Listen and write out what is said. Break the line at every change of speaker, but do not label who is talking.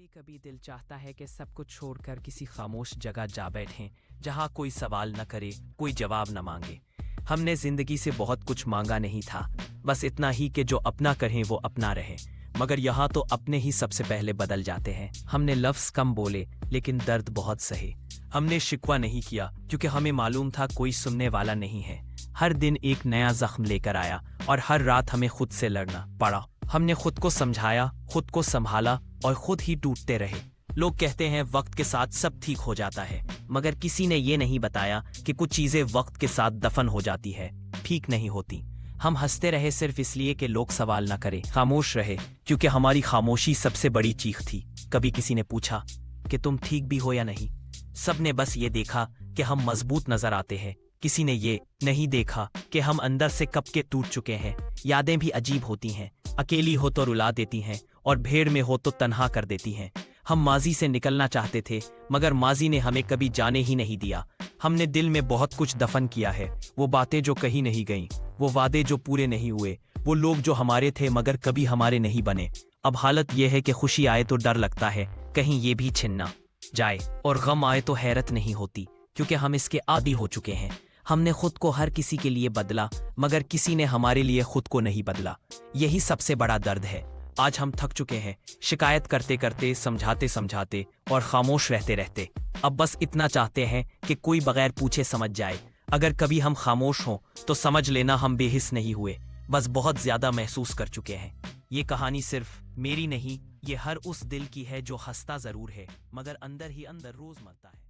कभी कभी दिल चाहता है कि सब कुछ छोड़कर किसी खामोश जगह जा बैठें जहां कोई सवाल न करे, कोई जवाब न मांगे। हमने जिंदगी से बहुत कुछ मांगा नहीं था, बस इतना ही कि जो अपना कहें वो अपना रहे। मगर यहाँ तो अपने ही सबसे पहले बदल जाते हैं। हमने लफ्ज कम बोले लेकिन दर्द बहुत सहे। हमने शिकवा नहीं किया क्योंकि हमें मालूम था कोई सुनने वाला नहीं है। हर दिन एक नया जख्म लेकर आया और हर रात हमें खुद से लड़ना पड़ा। हमने खुद को समझाया, खुद को संभाला और खुद ही टूटते रहे। लोग कहते हैं वक्त के साथ सब ठीक हो जाता है, मगर किसी ने ये नहीं बताया कि कुछ चीजें वक्त के साथ दफन हो जाती है, ठीक नहीं होती। हम हंसते रहे सिर्फ इसलिए कि लोग सवाल न करें, खामोश रहे क्योंकि हमारी खामोशी सबसे बड़ी चीख थी। कभी किसी ने पूछा कि तुम ठीक भी हो या नहीं। सबने बस ये देखा कि हम मजबूत नजर आते हैं। किसी ने ये नहीं देखा कि हम अंदर से कब के टूट चुके हैं। यादें भी अजीब होती हैं, अकेली हो तो रुला देती हैं और भीड़ में हो तो तन्हा कर देती हैं। हम माजी से निकलना चाहते थे मगर माजी ने हमें कभी जाने ही नहीं दिया। हमने दिल में बहुत कुछ दफन किया है, वो बातें जो कहीं नहीं गईं, वो वादे जो पूरे नहीं हुए, वो लोग जो हमारे थे मगर कभी हमारे नहीं बने। अब हालत यह है कि खुशी आए तो डर लगता है कहीं ये भी छिन ना जाए, और गम आए तो हैरत नहीं होती क्योंकि हम इसके आदी हो चुके हैं। हमने खुद को हर किसी के लिए बदला मगर किसी ने हमारे लिए खुद को नहीं बदला। यही सबसे बड़ा दर्द है। आज हम थक चुके हैं, शिकायत करते करते, समझाते समझाते और खामोश रहते रहते। अब बस इतना चाहते हैं कि कोई बगैर पूछे समझ जाए। अगर कभी हम खामोश हों तो समझ लेना हम बेहिस नहीं हुए, बस बहुत ज्यादा महसूस कर चुके हैं। ये कहानी सिर्फ मेरी नहीं, ये हर उस दिल की है जो हंसता जरूर है मगर अंदर ही अंदर रोज मरता है।